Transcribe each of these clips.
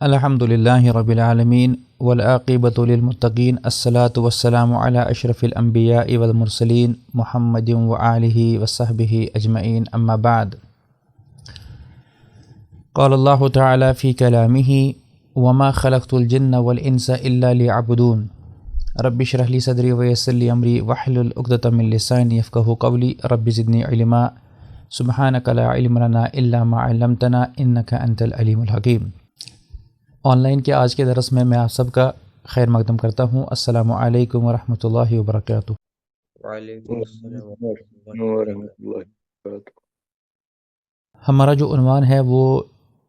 الحمد للہ رب العالمین والعاقبۃ للمتقین الصلاۃ والسلام علی اشرف الانبیاء والمرسلین محمد وآلہ وصحبہ اجمعین اما بعد قال اللہ تعالی فی کلامہ وما خلقت الجن والانس الا لیعبدون رب اشرح لی صدری ویسر لی امری واحلل عقدۃ من لسانی یفقہوا قولی رب زدنی علما سبحانک لا علم لنا الا ما علمتنا انک انت العلیم الحکیم۔ آن لائن کے آج کے درس میں آپ سب کا خیر مقدم کرتا ہوں۔ السلام علیکم ورحمۃ اللہ وبرکاتہ۔ وعلیکم السلام ورحمۃ اللہ وبرکاتہ۔ ہمارا جو عنوان ہے وہ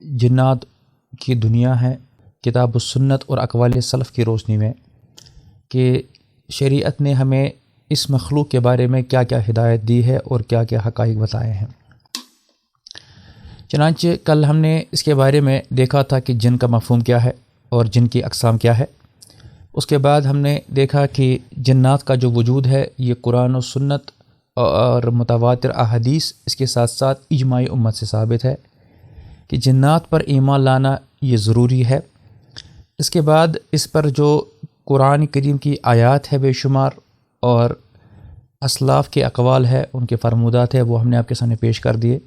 جنات کی دنیا ہے، کتاب السنت اور اقوال سلف کی روشنی میں، کہ شریعت نے ہمیں اس مخلوق کے بارے میں کیا کیا ہدایت دی ہے اور کیا کیا حقائق بتائے ہیں۔ چنانچہ کل ہم نے اس کے بارے میں دیکھا تھا کہ جن کا مفہوم کیا ہے اور جن کی اقسام کیا ہے۔ اس کے بعد ہم نے دیکھا کہ جنات کا جو وجود ہے یہ قرآن و سنت اور متواتر احادیث، اس کے ساتھ ساتھ اجماع امت سے ثابت ہے کہ جنات پر ایمان لانا یہ ضروری ہے۔ اس کے بعد اس پر جو قرآن کریم کی آیات ہے بے شمار اور اسلاف کے اقوال ہے، ان کے فرمودات ہے، وہ ہم نے آپ کے سامنے پیش کر دیے۔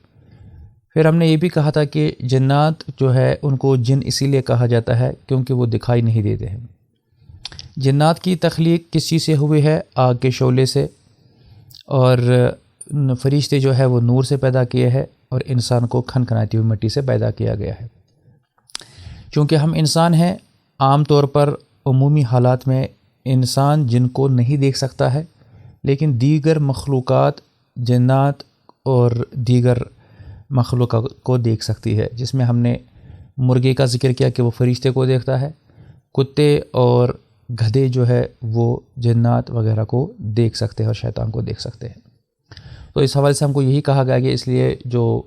پھر ہم نے یہ بھی کہا تھا کہ جنات جو ہے ان کو جن اسی لیے کہا جاتا ہے کیونکہ وہ دکھائی نہیں دیتے ہیں۔ جنات کی تخلیق کس چیز سے ہوئی ہے؟ آگ کے شعلے سے، اور فرشتے جو ہے وہ نور سے پیدا کیے ہیں، اور انسان کو کھنکھناتی ہوئی مٹی سے پیدا کیا گیا ہے۔ چونکہ ہم انسان ہیں، عام طور پر عمومی حالات میں انسان جن کو نہیں دیکھ سکتا ہے، لیکن دیگر مخلوقات جنات اور دیگر مخلوقات کو دیکھ سکتی ہے، جس میں ہم نے مرغے کا ذکر کیا کہ وہ فرشتے کو دیکھتا ہے، کتے اور گدھے جو ہے وہ جنات وغیرہ کو دیکھ سکتے ہیں اور شیطان کو دیکھ سکتے ہیں۔ تو اس حوالے سے ہم کو یہی کہا گیا کہ اس لیے جو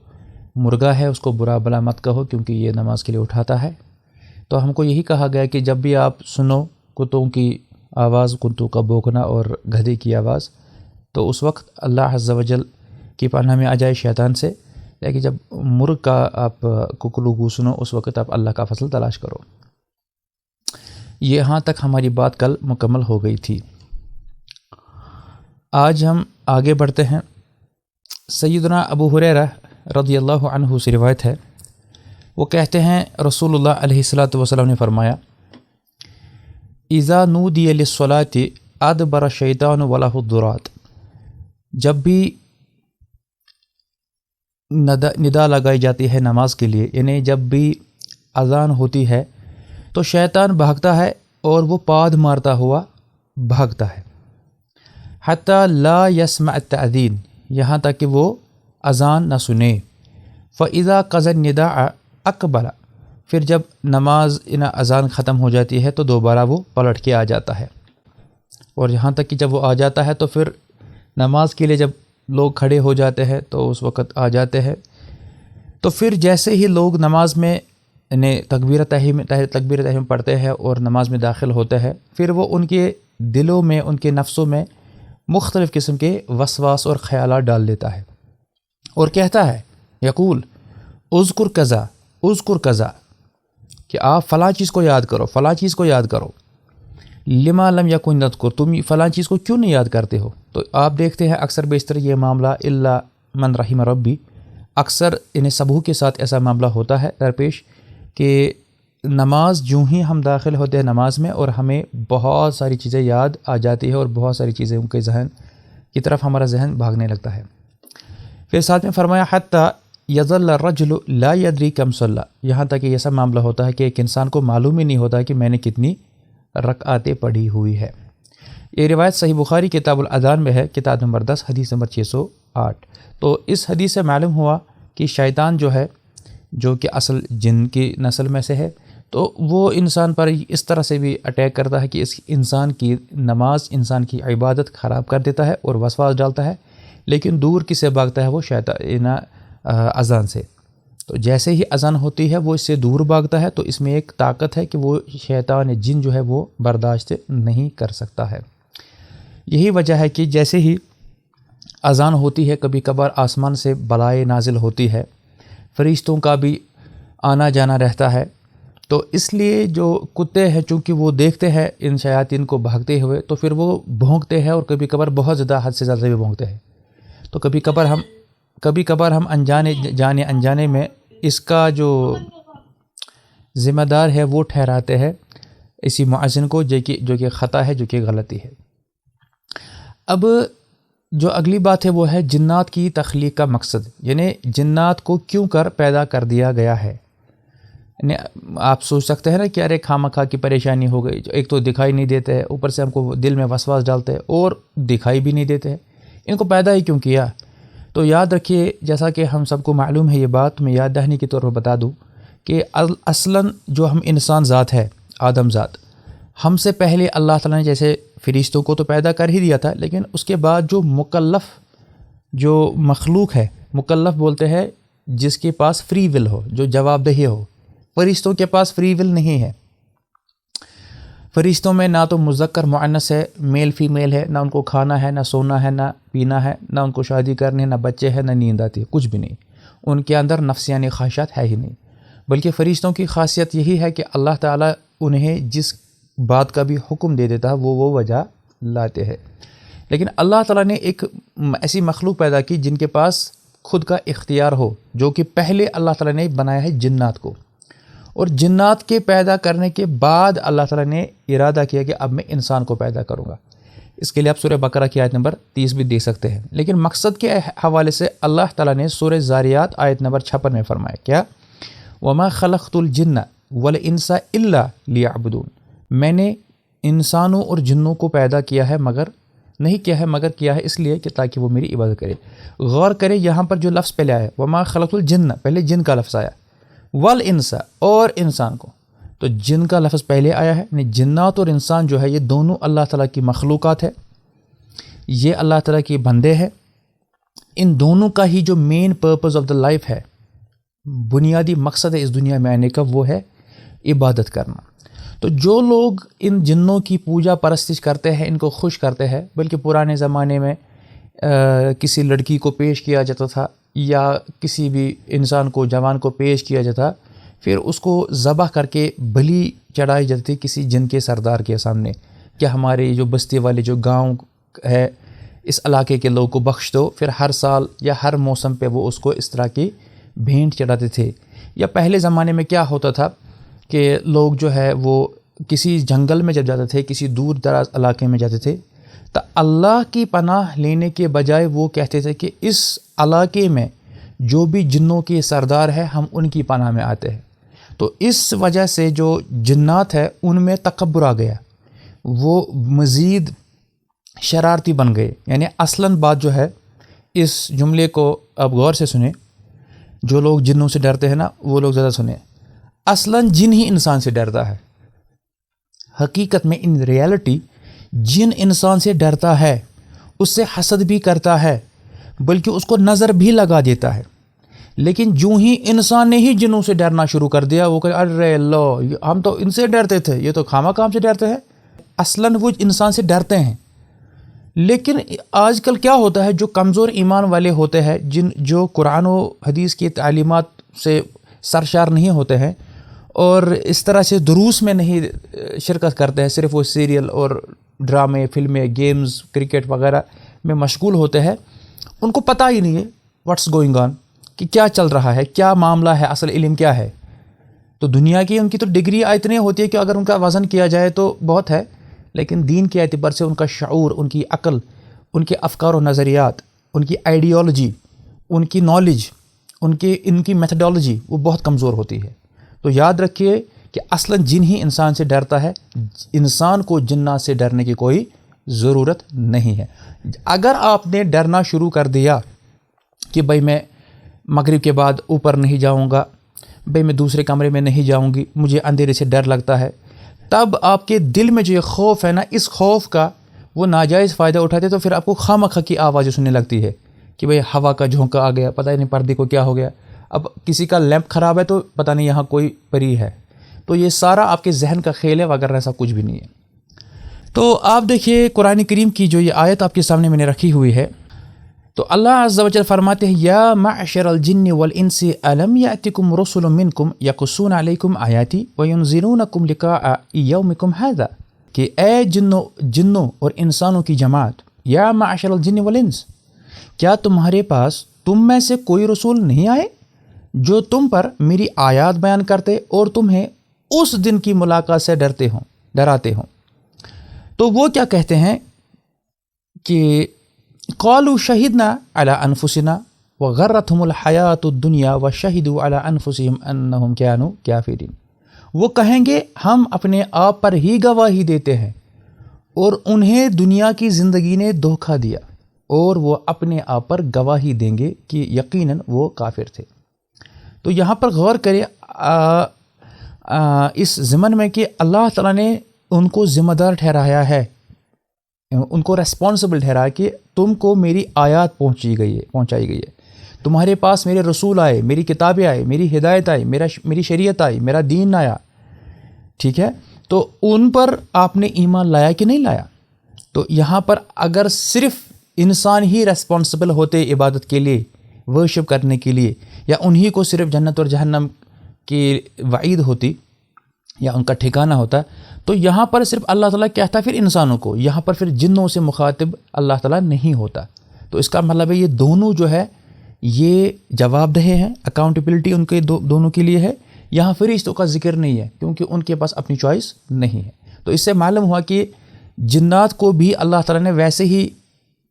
مرغا ہے اس کو برا بلا مت کہو کیونکہ یہ نماز کے لیے اٹھاتا ہے۔ تو ہم کو یہی کہا گیا کہ جب بھی آپ سنو کتوں کی آواز، کتوں کا بھونکنا اور گدھے کی آواز، تو اس وقت اللہ عز و جل کی پناہ میں آ جائے شیطان سے، لیکن جب مرغ کا آپ ککلو سنو اس وقت آپ اللہ کا فضل تلاش کرو۔ یہاں تک ہماری بات کل مکمل ہو گئی تھی۔ آج ہم آگے بڑھتے ہیں۔ سیدنا ابو ہریرہ رضی اللہ عنہ سے روایت ہے، وہ کہتے ہیں رسول اللہ علیہ الصلاۃ والسلام نے فرمایا، اذا نودی للصلاۃ ادبر الشیطان ولہ الضرات، جب بھی ندا لگائی جاتی ہے نماز کے لیے، یعنی جب بھی اذان ہوتی ہے تو شیطان بھاگتا ہے اور وہ پاد مارتا ہوا بھاگتا ہے، حتی لا یسمع التأذین، یہاں تک کہ وہ اذان نہ سنے۔ فاذا قضى النداء اقبل، پھر جب نماز اذان ختم ہو جاتی ہے تو دوبارہ وہ پلٹ کے آ جاتا ہے، اور یہاں تک کہ جب وہ آ جاتا ہے تو پھر نماز کے لیے جب لوگ کھڑے ہو جاتے ہیں تو اس وقت آ جاتے ہیں، تو پھر جیسے ہی لوگ نماز میں تکبیر تحریم پڑھتے ہیں اور نماز میں داخل ہوتے ہیں، پھر وہ ان کے دلوں میں، ان کے نفسوں میں مختلف قسم کے وسواس اور خیالات ڈال دیتا ہے، اور کہتا ہے یقول اذکر کذا اذکر کذا، کہ آپ فلاں چیز کو یاد کرو، فلاں چیز کو یاد کرو، لما لم یکن یذکر، تم فلاں چیز کو کیوں نہیں یاد کرتے ہو؟ تو آپ دیکھتے ہیں اکثر بیشتر یہ معاملہ الا من رحم ربی، اکثر انہیں سبھوں کے ساتھ ایسا معاملہ ہوتا ہے درپیش کہ نماز جو ہی ہم داخل ہوتے ہیں نماز میں اور ہمیں بہت ساری چیزیں یاد آ جاتی ہے اور بہت ساری چیزیں ان کے ذہن کی طرف ہمارا ذہن بھاگنے لگتا ہے۔ پھر ساتھ میں فرمایا حتی یظل الرجل لا یدری کم صلی، یہاں تک کہ ایسا معاملہ ہوتا ہے کہ ایک انسان کو معلوم ہی نہیں ہوتا کہ میں نے کتنی رکعتیں پڑھی ہوئی ہے۔ یہ روایت صحیح بخاری کتاب الاذان میں ہے، کتاب نمبر 10 حدیث نمبر 608۔ تو اس حدیث سے معلوم ہوا کہ شیطان جو ہے، جو کہ اصل جن کی نسل میں سے ہے، تو وہ انسان پر اس طرح سے بھی اٹیک کرتا ہے کہ اس انسان کی نماز، انسان کی عبادت خراب کر دیتا ہے اور وسواس ڈالتا ہے، لیکن دور کس سے بھاگتا ہے؟ وہ شیطان اذان سے۔ تو جیسے ہی اذان ہوتی ہے وہ اس سے دور بھاگتا ہے، تو اس میں ایک طاقت ہے کہ وہ شیطان جن جو ہے وہ برداشت نہیں کر سکتا ہے۔ یہی وجہ ہے کہ جیسے ہی اذان ہوتی ہے کبھی کبھار آسمان سے بلائیں نازل ہوتی ہے، فرشتوں کا بھی آنا جانا رہتا ہے، تو اس لیے جو کتے ہیں چونکہ وہ دیکھتے ہیں ان شیاطین کو بھاگتے ہوئے تو پھر وہ بھونکتے ہیں، اور کبھی کبھار بہت زیادہ حد سے زیادہ بھی بھونکتے ہیں. تو کبھی کبھار ہم انجانے میں اس کا جو ذمہ دار ہے وہ ٹھہراتے ہیں اسی مؤذن کو، جو کہ خطا ہے، جو کہ غلطی ہے. اب جو اگلی بات ہے وہ ہے جنات کی تخلیق کا مقصد، یعنی جنات کو کیوں کر پیدا کر دیا گیا ہے. یعنی آپ سوچ سکتے ہیں نا کہ ارے خواہ مخواہ کی پریشانی ہو گئی، ایک تو دکھائی نہیں دیتے ہیں، اوپر سے ہم کو دل میں وسواس ڈالتے ہیں اور دکھائی بھی نہیں دیتے ہیں، ان کو پیدا ہی کیوں کیا؟ تو یاد رکھیے، جیسا کہ ہم سب کو معلوم ہے یہ بات، میں یاد دہانی کے طور پر بتا دوں کہ اصلاً جو ہم انسان ذات ہے، آدم ذات، ہم سے پہلے اللہ تعالیٰ نے جیسے فرشتوں کو تو پیدا کر ہی دیا تھا، لیکن اس کے بعد جو مکلف جو مخلوق ہے، مکلف بولتے ہیں جس کے پاس فری ول ہو، جو جواب دہی ہو. فرشتوں کے پاس فری ول نہیں ہے. فرشتوں میں نہ تو مذکر مؤنث ہے، میل فیمیل ہے، نہ ان کو کھانا ہے، نہ سونا ہے، نہ پینا ہے، نہ ان کو شادی کرنی ہے، نہ بچے ہیں، نہ نیند آتی ہے، کچھ بھی نہیں. ان کے اندر نفسیانی خواہشات ہے ہی نہیں. بلکہ فرشتوں کی خاصیت یہی ہے کہ اللہ تعالیٰ انہیں جس بات کا بھی حکم دے دیتا ہے وہ وجہ لاتے ہیں. لیکن اللہ تعالیٰ نے ایک ایسی مخلوق پیدا کی جن کے پاس خود کا اختیار ہو، جو کہ پہلے اللہ تعالیٰ نے بنایا ہے جنات کو. اور جنات کے پیدا کرنے کے بعد اللہ تعالیٰ نے ارادہ کیا کہ اب میں انسان کو پیدا کروں گا. اس کے لیے آپ سورہ بقرہ کی آیت نمبر 30 بھی دیکھ سکتے ہیں. لیکن مقصد کے حوالے سے اللہ تعالیٰ نے سورہ ذاریات آیت نمبر 56 میں فرمایا کیا؟ وَمَا خَلَقْتُ الْجِنَّ وَالْإِنسَ إِلَّا لِيَعْبُدُونَ. میں نے انسانوں اور جنوں کو پیدا کیا ہے مگر کیا ہے اس لیے کہ تاکہ وہ میری عبادت کرے. غور کریں یہاں پر جو لفظ پہلے آیا وَمَا خَلَقْتُ الْجِنَّ، پہلے جن کا لفظ آیا، والانس اور انسان کو. تو جن کا لفظ پہلے آیا ہے، یعنی جنات اور انسان جو ہے یہ دونوں اللہ تعالیٰ کی مخلوقات ہے، یہ اللہ تعالیٰ کے بندے ہیں. ان دونوں کا ہی جو main purpose of the life ہے، بنیادی مقصد ہے اس دنیا میں آنے کا، وہ ہے عبادت کرنا. تو جو لوگ ان جنوں کی پوجا پرستش کرتے ہیں، ان کو خوش کرتے ہیں، بلکہ پرانے زمانے میں کسی لڑکی کو پیش کیا جاتا تھا یا کسی بھی انسان کو، جوان کو پیش کیا جاتا، پھر اس کو ذبح کر کے بلی چڑھائی جاتی تھی کسی جن کے سردار کے سامنے کہ ہمارے جو بستی والے جو گاؤں ہے اس علاقے کے لوگوں کو بخش دو. پھر ہر سال یا ہر موسم پہ وہ اس کو اس طرح کی بھینٹ چڑھاتے تھے. یا پہلے زمانے میں کیا ہوتا تھا کہ لوگ جو ہے وہ کسی جنگل میں جب جاتے تھے، کسی دور دراز علاقے میں جاتے تھے، تو اللہ کی پناہ لینے کے بجائے وہ کہتے تھے کہ اس علاقے میں جو بھی جنوں کے سردار ہے ہم ان کی پناہ میں آتے ہیں. تو اس وجہ سے جو جنات ہے ان میں تکبر آ گیا، وہ مزید شرارتی بن گئے. یعنی اصلاً بات جو ہے، اس جملے کو اب غور سے سنیں، جو لوگ جنوں سے ڈرتے ہیں نا وہ لوگ زیادہ سنیں. اصلاً جن ہی انسان سے ڈرتا ہے. حقیقت میں ان ریالٹی جن انسان سے ڈرتا ہے، اس سے حسد بھی کرتا ہے، بلکہ اس کو نظر بھی لگا دیتا ہے. لیکن جو ہی انسان نے ہی جنوں سے ڈرنا شروع کر دیا، وہ کہ ارے اللہ ہم تو ان سے ڈرتے تھے، یہ تو خامہ کام سے ڈرتے ہیں. اصلاً وہ انسان سے ڈرتے ہیں. لیکن آج کل کیا ہوتا ہے، جو کمزور ایمان والے ہوتے ہیں، جو قرآن و حدیث کی تعلیمات سے سرشار نہیں ہوتے ہیں اور اس طرح سے دروس میں نہیں شرکت کرتے ہیں، صرف وہ سیریل اور ڈرامے، فلمیں، گیمز، کرکٹ وغیرہ میں مشغول ہوتے ہیں، ان کو پتہ ہی نہیں ہے واٹس گوئنگ آن، کہ کیا چل رہا ہے، کیا معاملہ ہے، اصل علم کیا ہے. تو دنیا کی ان کی تو ڈگری اتنی ہوتی ہے کہ اگر ان کا وزن کیا جائے تو بہت ہے، لیکن دین کے اعتبار سے ان کا شعور، ان کی عقل، ان کے افکار و نظریات، ان کی آئیڈیالوجی، ان کی نالج، ان کی میتھڈالوجی وہ بہت کمزور ہوتی ہے. تو یاد رکھیے کہ اصلاً جن ہی انسان سے ڈرتا ہے، انسان کو جنات سے ڈرنے کی کوئی ضرورت نہیں ہے. اگر آپ نے ڈرنا شروع کر دیا کہ بھائی میں مغرب کے بعد اوپر نہیں جاؤں گا، بھائی میں دوسرے کمرے میں نہیں جاؤں گی، مجھے اندھیرے سے ڈر لگتا ہے، تب آپ کے دل میں جو یہ خوف ہے نا، اس خوف کا وہ ناجائز فائدہ اٹھاتے، تو پھر آپ کو خواہ مخواہ کی آوازیں سننے لگتی ہے کہ بھئی ہوا کا جھونکا آ گیا، پتہ نہیں پردے کو کیا ہو گیا، اب کسی کا لیمپ خراب ہے تو پتہ نہیں یہاں کوئی پری ہے. تو یہ سارا آپ کے ذہن کا کھیل ہے، وغیرہ ایسا کچھ بھی نہیں ہے. تو آپ دیکھیے قرآن کریم کی جو یہ آیت آپ کے سامنے میں نے رکھی ہوئی ہے، تو اللہ عز و جل فرماتے ہیں یا معشر الجن والانس الم یاتکم رسل منکم یقصون علیکم آیاتی وینذرونکم لقاء یومکم ھذا، کہ اے جنوں اور انسانوں کی جماعت، یا معشر الجن والانس، کیا تمہارے پاس تم میں سے کوئی رسول نہیں آئے جو تم پر میری آیات بیان کرتے اور تمہیں اس دن کی ملاقات سے ڈراتے ہوں؟ تو وہ کیا کہتے ہیں کہ قالوا شہدنا علی انفسنا وغرتهم الحیات الدنیا وشہدوا علی انفسہم انہم کانوا کافرین، وہ کہیں گے ہم اپنے آپ پر ہی گواہی دیتے ہیں اور انہیں دنیا کی زندگی نے دھوکہ دیا، اور وہ اپنے آپ پر گواہی دیں گے کہ یقیناً وہ کافر تھے۔ تو یہاں پر غور کریں اس ضمن میں کہ اللہ تعالیٰ نے ان کو ذمہ دار ٹھہرایا ہے، ان کو ریسپانسبل ٹھہرایا کہ تم کو میری آیات پہنچائی گئی ہے، تمہارے پاس میرے رسول آئے، میری کتابیں آئے، میری ہدایت آئی، میری شریعت آئی، میرا دین آیا، ٹھیک ہے؟ تو ان پر آپ نے ایمان لایا کہ نہیں لایا؟ تو یہاں پر اگر صرف انسان ہی ریسپانسبل ہوتے عبادت کے لیے، ورشپ کرنے کے لیے، یا انہی کو صرف جنت اور جہنم کی وعید ہوتی یا ان کا ٹھکانہ ہوتا، تو یہاں پر صرف اللہ تعالیٰ کہتا پھر انسانوں کو، یہاں پر پھر جنوں سے مخاطب اللہ تعالیٰ نہیں ہوتا۔ تو اس کا مطلب ہے یہ دونوں جو ہے یہ جواب دہ ہیں، اکاؤنٹیبلٹی ان کے دونوں کے لیے ہے۔ یہاں فرشتوں کا ذکر نہیں ہے کیونکہ ان کے پاس اپنی چوائس نہیں ہے۔ تو اس سے معلوم ہوا کہ جنات کو بھی اللہ تعالیٰ نے ویسے ہی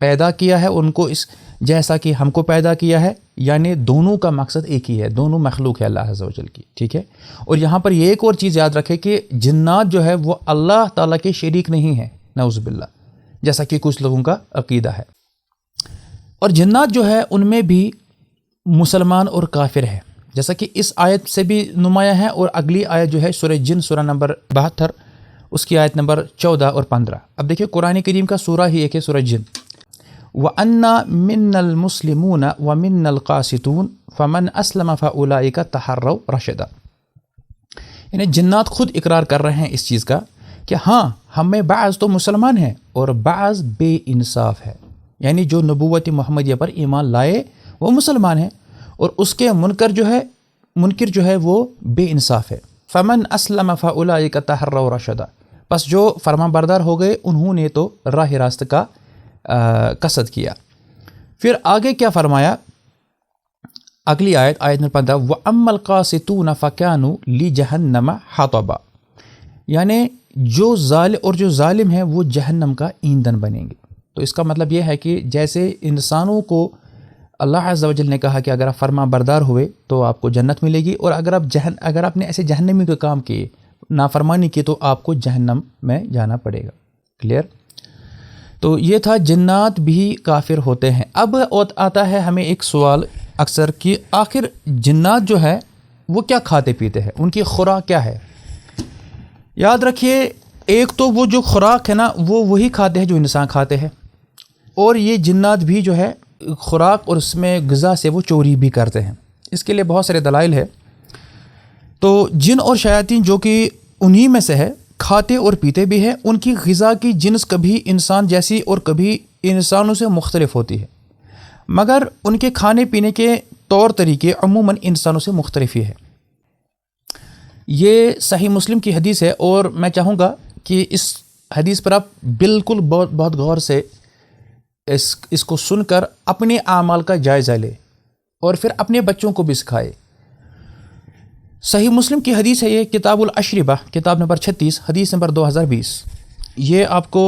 پیدا کیا ہے، ان کو اس جیسا کہ ہم کو پیدا کیا ہے، یعنی دونوں کا مقصد ایک ہی ہے، دونوں مخلوق ہے اللہ عز و جل کی، ٹھیک ہے؟ اور یہاں پر یہ ایک اور چیز یاد رکھے کہ جنات جو ہے وہ اللہ تعالیٰ کے شریک نہیں ہیں، نعوذ باللہ، جیسا کہ کچھ لوگوں کا عقیدہ ہے۔ اور جنات جو ہے ان میں بھی مسلمان اور کافر ہے، جیسا کہ اس آیت سے بھی نمایاں ہے، اور اگلی آیت جو ہے سورہ جن، سورہ نمبر 72، اس کی آیت نمبر 14 اور 15۔ اب دیکھیں قرآن کریم کا سورہ ہی ایک ہے، سورہ جن۔ وَأَنَّا مِنَّا الْمُسْلِمُونَ وَمِنَّا الْقَاسِطُونَ فَمَنْ أَسْلَمَ فَأُولَئِكَ تَحَرَّوْا رَشَدًا، یعنی جنات خود اقرار کر رہے ہیں اس چیز کا کہ ہاں ہم میں بعض تو مسلمان ہیں اور بعض بے انصاف ہے، یعنی جو نبوت محمدیہ پر ایمان لائے وہ مسلمان ہیں اور اس کے منکر جو ہے وہ بے انصاف ہے۔ فَمَنْ أَسْلَمَ فَأُولَئِكَ تَحَرَّوْا رَشَدًا، پس جو فرمان بردار ہو گئے انہوں نے تو راہ راست کا قصد کیا۔ پھر آگے کیا فرمایا اگلی آیت نمبر 15، وَأَمَّا الْقَاسِطُونَ فَكَانُوا لِجَهَنَّمَ حَطَبًا، یعنی جو ظالم ہیں وہ جہنم کا ایندھن بنیں گے۔ تو اس کا مطلب یہ ہے کہ جیسے انسانوں کو اللہ عز و جل نے کہا کہ اگر آپ فرما بردار ہوئے تو آپ کو جنت ملے گی، اور اگر آپ نے ایسے جہنمی کے کام کیے، نافرمانی کی، تو آپ کو جہنم میں جانا پڑے گا۔ کلیئر؟ تو یہ تھا جنات بھی کافر ہوتے ہیں۔ اب آتا ہے ہمیں ایک سوال اکثر کہ آخر جنات جو ہے وہ کیا کھاتے پیتے ہیں، ان کی خوراک کیا ہے؟ یاد رکھیے ایک تو وہ جو خوراک ہے نا وہ وہی کھاتے ہیں جو انسان کھاتے ہیں، اور یہ جنات بھی جو ہے خوراک اور اس میں غذا سے وہ چوری بھی کرتے ہیں۔ اس کے لیے بہت سارے دلائل ہے۔ تو جن اور شیاطین جو کہ انہی میں سے ہے، کھاتے اور پیتے بھی ہیں، ان کی غذا کی جنس کبھی انسان جیسی اور کبھی انسانوں سے مختلف ہوتی ہے، مگر ان کے کھانے پینے کے طور طریقے عموماً انسانوں سے مختلف ہی ہے۔ یہ صحیح مسلم کی حدیث ہے، اور میں چاہوں گا کہ اس حدیث پر آپ بالکل بہت غور سے اس کو سن کر اپنے اعمال کا جائزہ لے اور پھر اپنے بچوں کو بھی سکھائے۔ صحیح مسلم کی حدیث ہے، یہ کتاب الاشربہ، کتاب نمبر 36، حدیث نمبر 2020۔ یہ آپ کو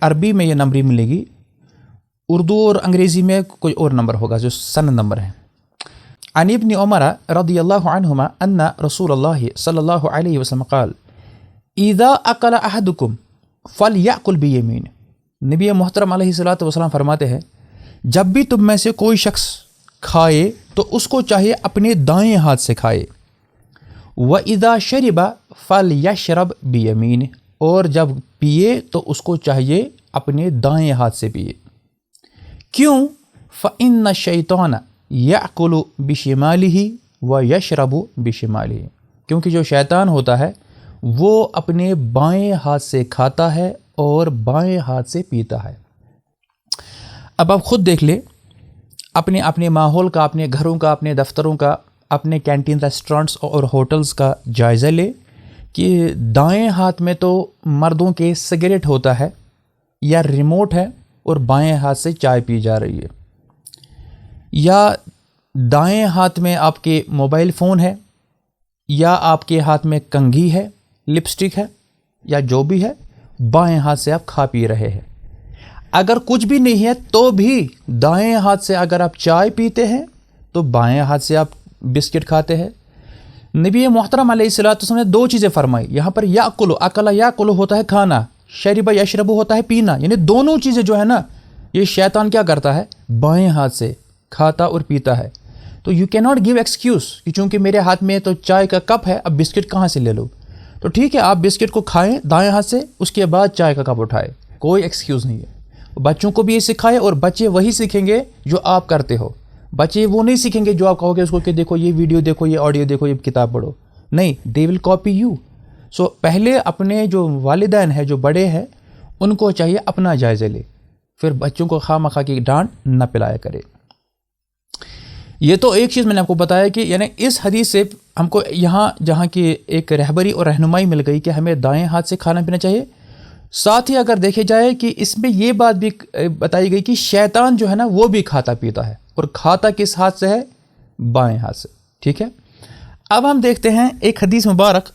عربی میں یہ نمبر ملے گی، اردو اور انگریزی میں کوئی اور نمبر ہوگا جو سند نمبر ہے۔ عن ابن عمر رضی اللہ عنہما ان رسول اللہ صلی اللہ علیہ وسلم قال اذا اکل احدکم فلیأکل بیمین، نبی محترم علیہ الصلوۃ والسلام فرماتے ہیں جب بھی تم میں سے کوئی شخص کھائے تو اس کو چاہیے اپنے دائیں ہاتھ سے کھائے، وَإِذَا شَرِبَ فَلْيَشْرَبْ بِيَمِينِهِ، اور جب پیے تو اس کو چاہیے اپنے دائیں ہاتھ سے پیے۔ کیوں؟ فَإِنَّ الشَّيْطَانَ يَأْكُلُ بِشِمَالِهِ وَيَشْرَبُ بِشِمَالِهِ، کیونکہ جو شیطان ہوتا ہے وہ اپنے بائیں ہاتھ سے کھاتا ہے اور بائیں ہاتھ سے پیتا ہے۔ اب آپ خود دیکھ لیں اپنے اپنے ماحول کا، اپنے گھروں کا، اپنے دفتروں کا، اپنے کینٹین ریسٹورنٹس اور ہوٹلز کا جائزہ لے کہ دائیں ہاتھ میں تو مردوں کے سگریٹ ہوتا ہے یا ریموٹ ہے اور بائیں ہاتھ سے چائے پی جا رہی ہے، یا دائیں ہاتھ میں آپ کے موبائل فون ہے، یا آپ کے ہاتھ میں کنگھی ہے، لپسٹک ہے، یا جو بھی ہے، بائیں ہاتھ سے آپ کھا پی رہے ہیں۔ اگر کچھ بھی نہیں ہے تو بھی دائیں ہاتھ سے اگر آپ چائے پیتے ہیں تو بائیں ہاتھ سے آپ بسکٹ کھاتے ہیں۔ نبی محترم علیہ الصلوۃ والسلام نے 2 چیزیں فرمائی یہاں پر، یاکلو، اکلا یاکلو ہوتا ہے کھانا، شربا یشربو ہوتا ہے پینا، یعنی دونوں چیزیں جو ہے نا یہ شیطان کیا کرتا ہے، بائیں ہاتھ سے کھاتا اور پیتا ہے۔ تو یو کی ناٹ گیو ایکسکیوز کہ چونکہ میرے ہاتھ میں تو چائے کا کپ ہے اب بسکٹ کہاں سے لے لو، تو ٹھیک ہے آپ بسکٹ کو کھائیں دائیں ہاتھ سے، اس کے بعد چائے کا کپ اٹھائے، کوئی ایکسکیوز نہیں ہے۔ بچوں کو بھی یہ سکھائے اور بچے وہی سیکھیں گے جو آپ کرتے ہو، بچے وہ نہیں سیکھیں گے جو آپ کہو گے اس کو کہ دیکھو یہ ویڈیو دیکھو، یہ آڈیو دیکھو، یہ کتاب پڑھو، نہیں، دے ول کاپی یو۔ سو پہلے اپنے جو والدین ہیں جو بڑے ہیں ان کو چاہیے اپنا جائزہ لے، پھر بچوں کو خواہ مخواہ کی ڈانٹ نہ پلایا کرے۔ یہ تو ایک چیز میں نے آپ کو بتایا کہ یعنی اس حدیث سے ہم کو یہاں جہاں کی ایک رہبری اور رہنمائی مل گئی کہ ہمیں دائیں ہاتھ سے کھانا پینا چاہیے، ساتھ ہی اگر دیکھے جائے کہ اس میں یہ بات بھی بتائی گئی کہ شیطان جو ہے نا وہ بھی کھاتا پیتا ہے، اور کھاتا کس ہاتھ سے ہے، بائیں ہاتھ سے، ٹھیک ہے۔ اب ہم دیکھتے ہیں ایک حدیث مبارک،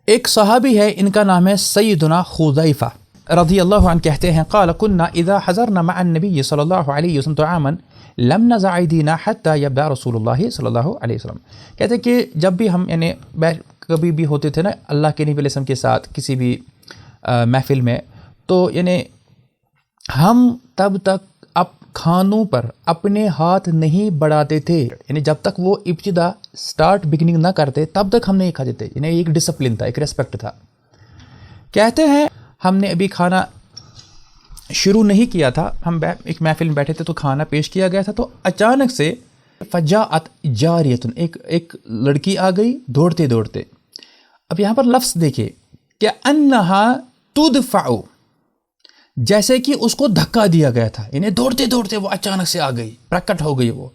ایک صحابی ہے ان کا نام ہے سیدنا حذیفہ رضی اللہ عنہ، کہتے ہیں قال كنا اذا حضرنا مع النبي صلی اللہ علیہ وسلم طعاما لم نزع ایدینا حتى يبدا رسول اللہ صلی اللہ علیہ وسلم، کہتے ہیں کہ جب بھی ہم یعنی کبھی بھی ہوتے تھے نا اللہ کے نبی علیہ السلام کے ساتھ کسی بھی محفل میں، تو یعنی ہم تب تک اب کھانوں پر اپنے ہاتھ نہیں بڑھاتے تھے، یعنی جب تک وہ ابتدا بگننگ نہ کرتے تب تک ہم نہیں کھاتے تھے، یعنی ایک ڈسپلن تھا، ایک ریسپیکٹ تھا۔ کہتے ہیں ہم نے ابھی کھانا شروع نہیں کیا تھا، ہم ایک محفل میں بیٹھے تھے تو کھانا پیش کیا گیا تھا، تو اچانک سے فجاءت جاریۃ، ایک لڑکی آ گئی دوڑتے دوڑتے۔ اب یہاں پر لفظ دیکھیے کہ انہا تدفع، جیسے کہ اس کو دھکا دیا گیا تھا، یعنی دوڑتے دوڑتے وہ اچانک سے آ گئی، پرکٹ ہو گئی وہ۔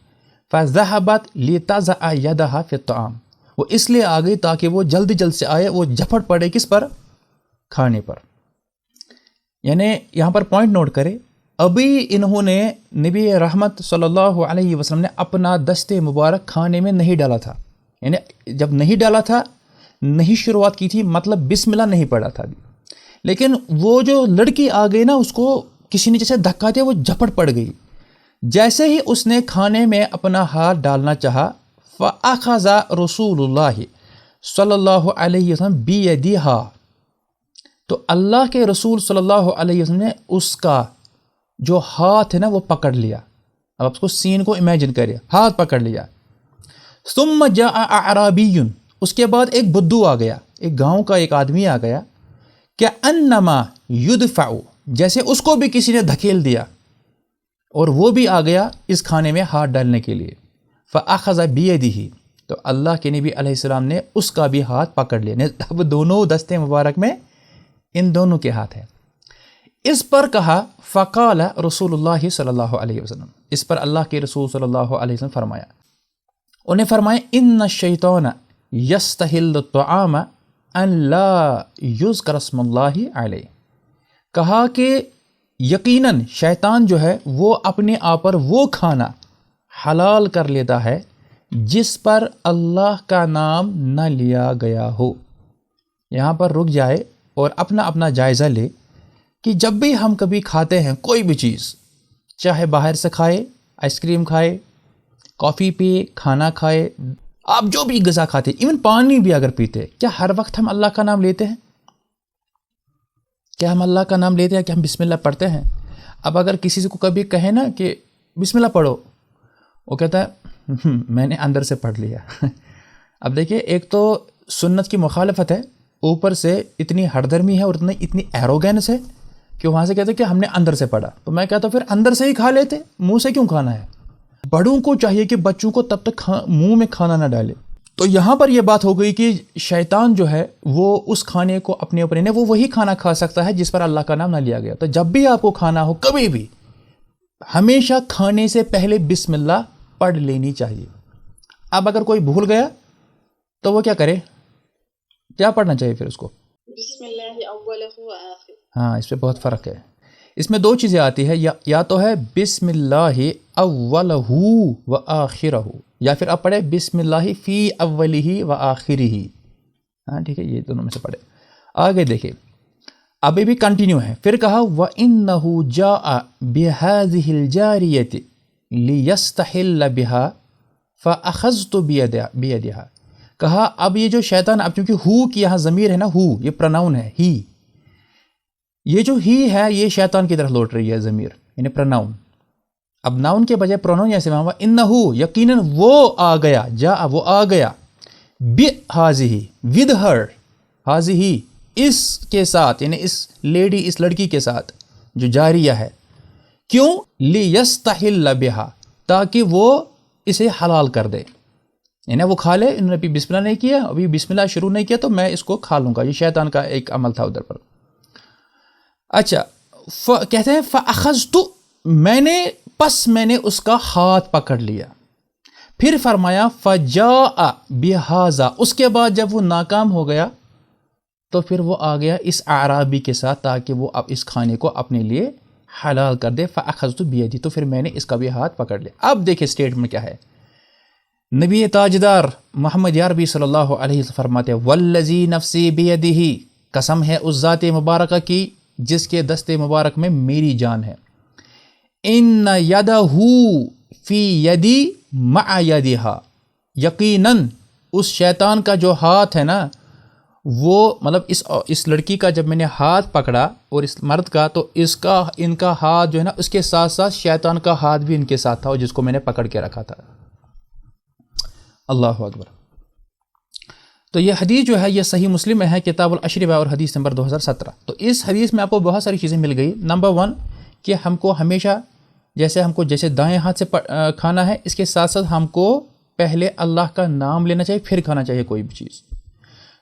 فذهبت لتضع يدها في الطعام، وہ اس لیے آ گئی تاکہ وہ جلد جلد سے آئے، وہ جھپٹ پڑے کس پر، کھانے پر۔ یعنی یہاں پر پوائنٹ نوٹ کرے، ابھی انہوں نے نبی رحمت صلی اللہ علیہ وسلم نے اپنا دست مبارک کھانے میں نہیں ڈالا تھا، یعنی جب نہیں ڈالا تھا، نہیں شروعات کی تھی، مطلب بسم اللہ نہیں پڑھا تھا ابھی، لیکن وہ جو لڑکی آ گئی نا اس کو کسی نے جیسے دھکا دیا، وہ جھپٹ پڑ گئی۔ جیسے ہی اس نے کھانے میں اپنا ہاتھ ڈالنا چاہا، فَأَخَذَ رسول اللہ صلی اللہ علیہ وسلم بِيَدِهَا، تو اللہ کے رسول صلی اللہ علیہ وسلم نے اس کا جو ہاتھ ہے نا وہ پکڑ لیا۔ اب آپ اس کو سین کو امیجن کریں، ہاتھ پکڑ لیا۔ ثم جاء اعرابی، اس کے بعد ایک بدو آ گیا، ایک گاؤں کا ایک آدمی آ گیا، کہ انما یدفع، جیسے اس کو بھی کسی نے دھکیل دیا اور وہ بھی آ گیا اس کھانے میں ہاتھ ڈالنے کے لیے۔ فاخذ بیدہ، تو اللہ کے نبی علیہ السلام نے اس کا بھی ہاتھ پکڑ لیا۔ اب دونوں دستے مبارک میں ان دونوں کے ہاتھ ہیں۔ اس پر کہا فقال رسول اللہ صلی اللہ علیہ وسلم، اس پر اللہ کے رسول صلی اللہ علیہ وسلم فرمایا، انہیں فرمایا ان الشیطان یستحل الطعام ان لا یذکر اسم اللہ علیہ، کہا کہ یقیناً شیطان جو ہے وہ اپنے آپ پر وہ کھانا حلال کر لیتا ہے جس پر اللہ کا نام نہ لیا گیا ہو۔ یہاں پر رک جائے اور اپنا اپنا جائزہ لے کہ جب بھی ہم کبھی کھاتے ہیں کوئی بھی چیز، چاہے باہر سے کھائے، آئس کریم کھائے، کافی پیے، کھانا کھائے، آپ جو بھی غذا کھاتے، ایون پانی بھی اگر پیتے، کیا ہر وقت ہم اللہ کا نام لیتے ہیں؟ کیا ہم اللہ کا نام لیتے ہیں کہ ہم بسم اللہ پڑھتے ہیں؟ اب اگر کسی سے کو کبھی کہے نا کہ بسم اللہ پڑھو، وہ کہتا ہے میں نے اندر سے پڑھ لیا۔ اب دیکھیے، ایک تو سنت کی مخالفت ہے، اوپر سے اتنی ہردرمی ہے اور اتنی ایروگینس ہے کہ وہاں سے کہتے کہ ہم نے اندر سے پڑھا۔ تو میں کہتا ہوں پھر اندر سے ہی کھا لیتے، منہ سے کیوں کھانا ہے؟ بڑوں کو چاہیے کہ بچوں کو تب تک منہ میں کھانا نہ ڈالے۔ تو یہاں پر یہ بات ہو گئی کہ شیطان جو ہے وہ اس کھانے کو اپنے اوپر وہ وہی کھانا کھا سکتا ہے جس پر اللہ کا نام نہ لیا گیا۔ تو جب بھی آپ کو کھانا ہو، کبھی بھی ہمیشہ کھانے سے پہلے بسم اللہ پڑھ لینی چاہیے۔ اب اگر کوئی بھول گیا تو وہ کیا کرے، کیا پڑھنا چاہیے پھر اس کو؟ بسم اللہ اولہ و آخر۔ ہاں، اس پہ بہت فرق ہے۔ اس میں دو چیزیں آتی ہے، یا تو ہے بسم اللہ اولہ و آخرہ، یا پھر آپ پڑھے بسم اللہ فی اولہ و آخرہ۔ ہاں ٹھیک ہے، یہ دونوں میں سے پڑھے۔ آگے دیکھیں، ابھی بھی کنٹینیو ہے، پھر کہا وَإِنَّهُ جَاءَ بِهَذِهِ الْجَارِيَةِ لِيَسْتَحِلَّ بِهَا فَأَخَذْتُ بِيَدِهَا۔ کہا اب یہ جو شیطان، اب چونکہ ہو کی یہاں ضمیر ہے نا، ہو یہ پروناؤن ہے، ہی، یہ جو ہی ہے یہ شیطان کی طرف لوٹ رہی ہے ضمیر، یعنی پروناؤن۔ اب ناؤن کے بجائے پروناؤن جیسے وہاں انہو، یقیناً وہ آ گیا، جا وہ آ گیا، بِهَذِهِ ود ہر، ہاذِهِ اس کے ساتھ، یعنی اس لیڈی، اس لڑکی کے ساتھ جو جاریہ ہے، کیوں؟ لِيَسْتَحِلَّ بِهَا، تاکہ وہ اسے حلال کر دے، یعنی وہ کھا لے۔ انہوں نے ابھی بسم اللہ نہیں کیا، ابھی بسم اللہ شروع نہیں کیا تو میں اس کو کھا لوں گا، یہ شیطان کا ایک عمل تھا ادھر پر۔ اچھا، کہتے ہیں فَأَخَذْتُ، میں نے اس کا ہاتھ پکڑ لیا، پھر فرمایا فَجَاءَ بِهَذَا، اس کے بعد جب وہ ناکام ہو گیا تو پھر وہ آ گیا اس اعرابی کے ساتھ تاکہ وہ اب اس کھانے کو اپنے لیے حلال کر دے۔ فَأَخَذْتُ بِيَدِي، تو پھر میں نے اس کا بھی ہاتھ پکڑ لیا۔ اب دیکھیں اسٹیٹمنٹ کیا ہے، نبی تاجدار محمد یا ربی صلی اللہ علیہ وسلم فرماتے ہیں وَالَّذِي نَفْسِي بِيَدِهِ، قسم ہے اس ذات مبارکہ کی جس کے دست مبارک میں میری جان ہے، إِنَّ يَدَهُ فِي يَدِي مَعَ يَدِهَا، یقیناً اس شیطان کا جو ہاتھ ہے نا، وہ مطلب اس لڑکی کا جب میں نے ہاتھ پکڑا اور اس مرد کا، تو ان کا ہاتھ جو ہے نا اس کے ساتھ ساتھ شیطان کا ہاتھ بھی ان کے ساتھ تھا، جس کو میں نے پکڑ کے رکھا تھا۔ اللہ اکبر۔ تو یہ حدیث جو ہے یہ صحیح مسلم میں ہے، کتاب الاشربہ، اور حدیث نمبر 2017۔ تو اس حدیث میں آپ کو بہت ساری چیزیں مل گئی۔ نمبر 1 کہ ہم کو ہمیشہ جیسے دائیں ہاتھ سے کھانا ہے، اس کے ساتھ ساتھ ہم کو پہلے اللہ کا نام لینا چاہیے، پھر کھانا چاہیے کوئی بھی چیز۔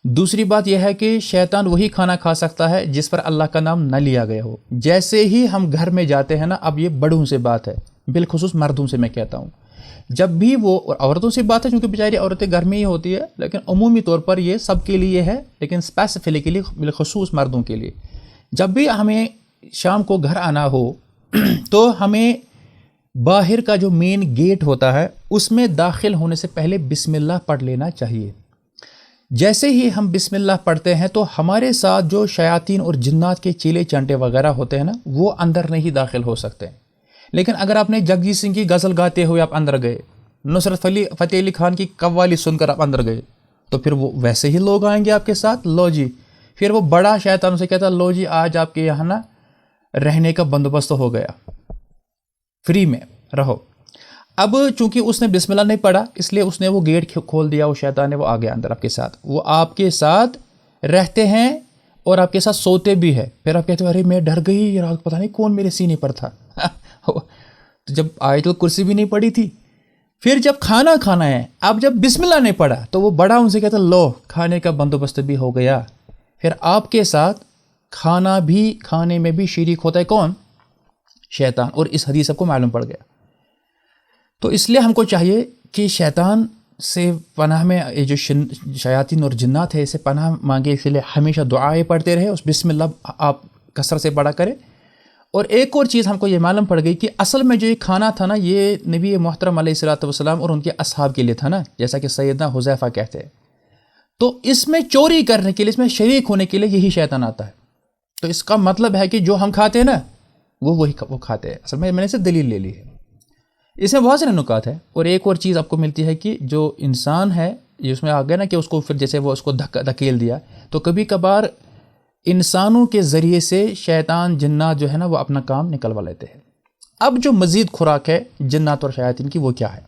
دوسری بات یہ ہے کہ شیطان وہی کھانا کھا سکتا ہے جس پر اللہ کا نام نہ لیا گیا ہو۔ جیسے ہی ہم گھر میں جاتے ہیں نا، اب یہ بڑوں سے بات ہے، بالخصوص مردوں سے میں کہتا ہوں، جب بھی وہ، اور عورتوں سے بات ہے چونکہ بیچاری عورتیں گھر میں ہی ہوتی ہے، لیکن عمومی طور پر یہ سب کے لیے ہے، لیکن اسپیسیفکلی بالخصوص مردوں کے لیے، جب بھی ہمیں شام کو گھر آنا ہو تو ہمیں باہر کا جو مین گیٹ ہوتا ہے اس میں داخل ہونے سے پہلے بسم اللہ پڑھ لینا چاہیے۔ جیسے ہی ہم بسم اللہ پڑھتے ہیں تو ہمارے ساتھ جو شیاطین اور جنات کے چیلے چانٹے وغیرہ ہوتے ہیں نا، وہ اندر نہیں داخل ہو سکتے۔ لیکن اگر آپ نے جگجیت سنگھ کی غزل گاتے ہوئے آپ اندر گئے، نصرت فتح علی خان کی قوالی سن کر آپ اندر گئے، تو پھر وہ ویسے ہی لوگ آئیں گے آپ کے ساتھ، لو جی، پھر وہ بڑا شیطان سے کہتا لو جی آج آپ کے یہاں نا رہنے کا بندوبست ہو گیا، فری میں رہو۔ اب چونکہ اس نے بسم اللہ نہیں پڑھا، اس لیے اس نے وہ گیٹ کھول دیا، وہ شیطان نے، وہ آ گیا اندر آپ کے ساتھ، وہ آپ کے ساتھ رہتے ہیں اور آپ کے ساتھ سوتے بھی ہے۔ پھر آپ کہتے ہیں ارے میں ڈر گئی، یہ رات پتہ نہیں کون میرے سینے پر تھا۔ تو جب آیت الکرسی بھی نہیں پڑھی تھی، پھر جب کھانا ہے، اب جب بسم اللہ نہیں پڑھا تو وہ بڑا ان سے کہتا لو کھانے کا بندوبست بھی ہو گیا۔ پھر آپ کے ساتھ کھانے میں بھی شریک ہوتا ہے کون؟ شیطان، اور اس حدیث سب کو معلوم پڑ گیا۔ تو اس لیے ہم کو چاہیے کہ شیطان سے پناہ میں، یہ جو شیاطین اور جنات ہے، اسے پناہ مانگے، اس لیے ہمیشہ دعائیں پڑھتے رہے، اس بسم اللہ آپ کثرت سے پڑھا کرے۔ اور ایک اور چیز ہم کو یہ معلوم پڑ گئی کہ اصل میں جو یہ کھانا تھا نا، یہ نبی محترم علیہ الصلوۃ والسلام اور ان کے اصحاب کے لیے تھا نا، جیسا کہ سیدنا حذیفہ کہتے ہیں۔ تو اس میں چوری کرنے کے لیے، اس میں شریک ہونے کے لیے یہی شیطان آتا ہے۔ تو اس کا مطلب ہے کہ جو ہم کھاتے ہیں نا، وہ کھاتے ہیں۔ اصل میں نے سے دلیل لے لی ہے، اس میں بہت سارے نکات ہیں۔ اور ایک اور چیز آپ کو ملتی ہے کہ جو انسان ہے، یہ اس میں آ گیا نا کہ اس کو پھر جیسے وہ اس کو دھکیل دیا، تو کبھی کبھار انسانوں کے ذریعے سے شیطان جنات جو ہے نا وہ اپنا کام نکلوا لیتے ہیں۔ اب جو مزید خوراک ہے جنات اور شیاطین کی، وہ کیا ہے؟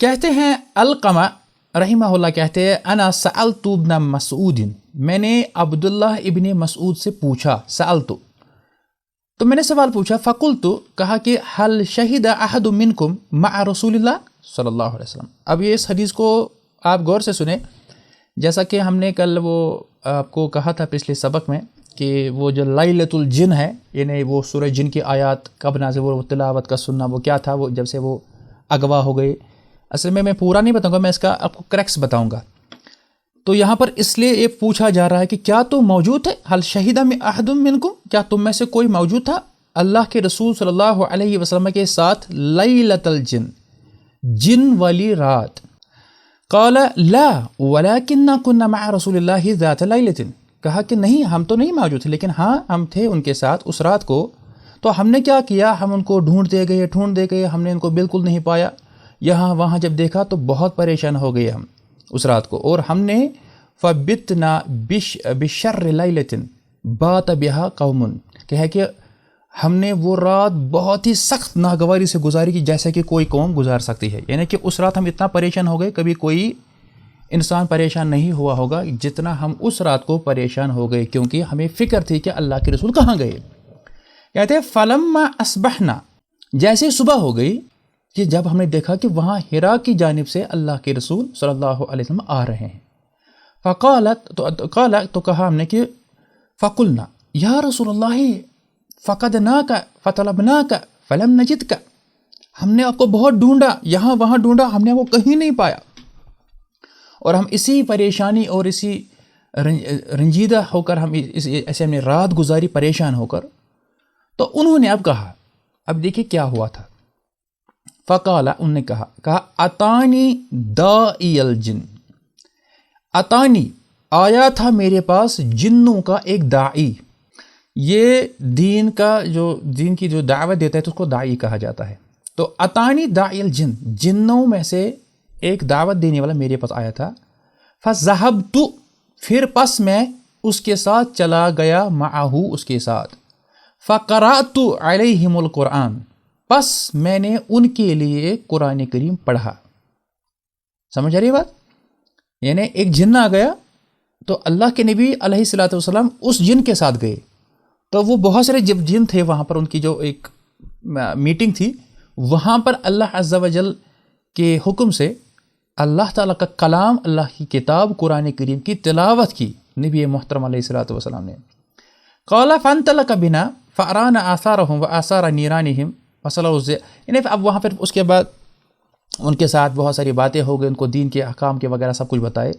کہتے ہیں علقمہ رحمہ اللہ کہتے ہیں انا سألت ابن مسعود، میں نے عبداللہ ابن مسعود سے پوچھا، سألت تو میں نے سوال پوچھا، فقلت کہا کہ هل شہد احد منکم مع رسول اللہ صلی اللہ علیہ وسلم۔ اب یہ اس حدیث کو آپ غور سے سنیں، جیسا کہ ہم نے کل وہ آپ کو کہا تھا پچھلے سبق میں کہ وہ جو لیلۃ الجن ہے، یعنی وہ سورہ جن کی آیات کب نازل، وہ تلاوت کا سننا وہ کیا تھا، وہ جب سے وہ اغوا ہو گئے. اصل میں پورا نہیں بتاؤں گا، میں اس کا آپ کو کریکٹس بتاؤں گا. تو یہاں پر اس لیے یہ پوچھا جا رہا ہے کہ کیا تو موجود ہے، حل شہید احد منکم، کیا تم میں سے کوئی موجود تھا اللہ کے رسول صلی اللہ علیہ وسلم کے ساتھ لیلۃ الجن، جن والی رات؟ قال لا ولکننا كنا مع رسول اللہ ذات لیلۃ، کہا کہ نہیں ہم تو نہیں موجود تھے، لیکن ہاں ہم تھے ان کے ساتھ اس رات کو. تو ہم نے کیا کیا، ہم ان کو ڈھونڈتے گئے، ہم نے ان کو بالکل نہیں پایا. یہاں وہاں جب دیکھا تو بہت پریشان ہو گئے ہم اس رات کو، اور ہم نے فبتنا بشر لیلۃ بات بها قوم، کہا کہ ہم نے وہ رات بہت ہی سخت ناگواری سے گزاری کی جیسے کہ کوئی قوم گزار سکتی ہے. یعنی کہ اس رات ہم اتنا پریشان ہو گئے، کبھی کوئی انسان پریشان نہیں ہوا ہوگا جتنا ہم اس رات کو پریشان ہو گئے، کیونکہ ہمیں فکر تھی کہ اللہ کے رسول کہاں گئے. کہتے ہیں فلما اصبحنا، جیسے صبح ہو گئی کہ جب ہم نے دیکھا کہ وہاں حرا کی جانب سے اللہ کے رسول صلی اللہ علیہ وسلم آ رہے ہیں. تو کہا ہم نے کہ فقلنا یا رسول اللہ فقدناک فطلبناک فلم نجدک، ہم نے آپ کو بہت ڈھونڈا، یہاں وہاں ڈھونڈا، ہم نے وہ کہیں نہیں پایا. اور ہم اسی پریشانی اور اسی رنجیدہ ہو کر ہم ایسے ہم نے رات گزاری پریشان ہو کر. تو انہوں نے اب کہا، اب دیکھیں کیا ہوا تھا. فقال، انہوں نے کہا اتانی دائی الجن، اتانی آیا تھا میرے پاس جنوں کا ایک داعی. یہ دین کی جو دعوت دیتا ہے تو اس کو داعی کہا جاتا ہے. تو اتانی داعی الجن، جنوں میں سے ایک دعوت دینے والا میرے پاس آیا تھا. فذهبت، پھر پس میں اس کے ساتھ چلا گیا، معہو اس کے ساتھ. فقرأت علیہم القرآن، پس میں نے ان کے لیے قرآن کریم پڑھا. سمجھ آ رہی بات؟ یعنی ایک جن آ گیا تو اللہ کے نبی علیہ الصلوۃ والسلام اس جن کے ساتھ گئے. تو وہ بہت سارے جب جن تھے وہاں پر، ان کی جو ایک میٹنگ تھی، وہاں پر اللہ عز و جل کے حکم سے اللہ تعالیٰ کا کلام، اللہ کی کتاب قرآن کریم کی تلاوت کی نبی محترم علیہ الصلوۃ والسلام نے. قال فانطلق بنا فارانا آثارهم وآثار نیرانهم وصلوا، یعنی اب وہاں پھر اس کے بعد ان کے ساتھ بہت ساری باتیں ہو گئی، ان کو دین کے احکام کے وغیرہ سب کچھ بتائے.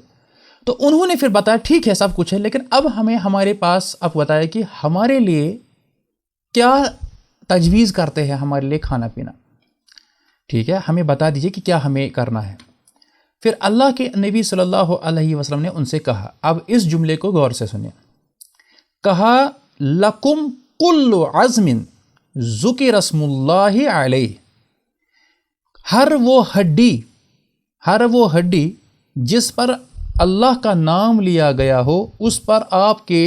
تو انہوں نے پھر بتایا ٹھیک ہے سب کچھ ہے، لیکن اب ہمارے پاس اب بتایا کہ ہمارے لیے کیا تجویز کرتے ہیں ہمارے لیے کھانا پینا. ٹھیک ہے، ہمیں بتا دیجئے کہ کیا ہمیں کرنا ہے. پھر اللہ کے نبی صلی اللہ علیہ وسلم نے ان سے کہا، اب اس جملے کو غور سے سنیں. کہا لکم کل عظم ذکر اسم اللہ علیہ، ہر وہ ہڈی جس پر اللہ کا نام لیا گیا ہو، اس پر آپ کے